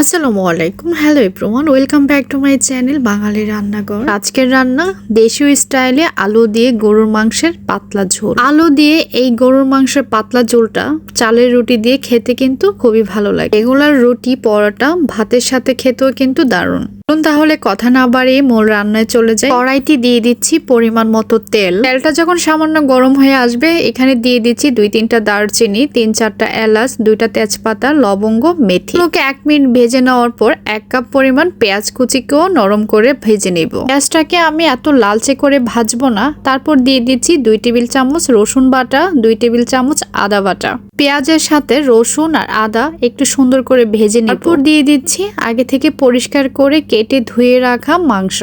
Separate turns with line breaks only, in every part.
আসসালামু আলাইকুম, hello everyone, welcome back to my channel Bangali Rannaghar. আজকের রান্না দেশীয় স্টাইলে আলু দিয়ে গরুর মাংসের পাতলা ঝোল। আলু দিয়ে এই গরুর মাংসের পাতলা ঝোলটা চালের রুটি দিয়ে খেতে কিন্তু খুবই ভালো লাগে। রেগুলার রুটি, পরোটা, ভাতের সাথে খেতেও কিন্তু দারুণ। তাহলে কথা না বাড়িয়ে মূল রান্নায় চলে যায়। কড়াইতে দিয়ে দিচ্ছি পরিমাণ মতো তেল। তেলটা যখন সামান্য গরম হয়ে আসবে, এখানে দিয়ে দিচ্ছি 2-3টা দারচিনি, 3-4টা এলাচ, 2টা তেজপাতা, লবঙ্গ, মেথি। ওকে 1 মিনিট ভেজে নেওয়ার পর 1 কাপ পরিমাণ পেঁয়াজ কুচিকেও নরম করে ভেজে নেব। পেঁয়াজটাকে আমি এত লালচে করে ভাজবো না। তারপর দিয়ে দিচ্ছি 2 টেবিল চামচ রসুন বাটা, 2 টেবিল চামচ আদা বাটা। পেঁয়াজের সাথে রসুন আর আদা একটু সুন্দর করে ভেজে নেব। তারপর দিয়ে দিচ্ছি আগে থেকে পরিষ্কার করে কেটে ধুয়ে রাখা মাংস।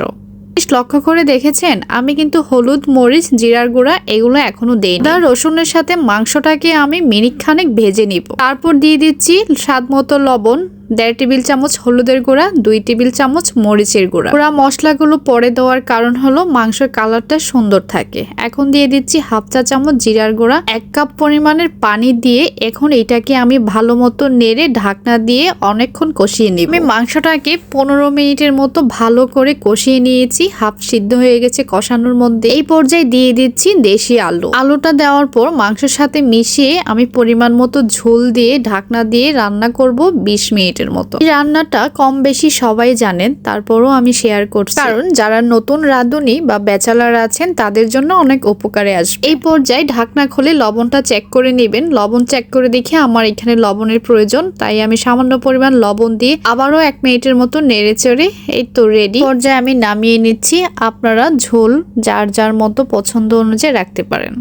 লক্ষ্য করে দেখেছেন, আমি কিন্তু হলুদ, মরিচ, জিরার গুঁড়া এগুলো এখনো দেইনি। আদা রসুনের সাথে মাংসটাকে আমি মিনিট খানেক ভেজে নিব। তারপর দিয়ে দিচ্ছি স্বাদ মতো লবণ, 1.5 টেবিল চামচ হলুদের গুঁড়া, 2 টেবিল চামচ মরিচের গুঁড়া। পুরা মশলাগুলো পরে দেওয়ার কারণ হলো মাংসের কালারটা সুন্দর থাকে। এখন দিয়ে দিচ্ছি 1/2 চা চামচ জিরার গুঁড়া, 1 কাপ পরিমাণের পানি দিয়ে এখন এটাকে আমি ভালো মতো নেড়ে ঢাকনা দিয়ে অনেকক্ষণ কষিয়ে নিব। আমি মাংসটাকে 15 মিনিটের মতো ভালো করে কষিয়ে নিয়েছি। হাফ সিদ্ধ হয়ে গেছে কষানোর মধ্যে। এই পর্যায়ে দিয়ে দিচ্ছি দেশি আলু। আলুটা দেওয়ার পর মাংসের সাথে মিশিয়ে আমি পরিমাণ মতো ঝোল দিয়ে ঢাকনা দিয়ে রান্না করব 20 মিনিট মতো। এই রান্নাটা কম বেশি সবাই জানেন, তারপরও আমি শেয়ার করছি কারণ যারা নতুন রাঁধুনি বা ব্যাচেলার আছেন তাদের জন্য অনেক উপকারে আসবে। এই পর্যায়ে ঢাকনা খুলে লবণটা চেক করে নেবেন। লবণ চেক করে দেখে আমার এখানে লবণের প্রয়োজন, তাই আমি সামান্য পরিমাণ লবণ দিয়ে আবারও 1 মিনিটের মতো নেড়ে চেড়ে এই তো রেডি। পর্যায়ে আমি নামিয়ে নিচ্ছি। আপনারা ঝোল যার যার মতো পছন্দ অনুযায়ী রাখতে পারেন।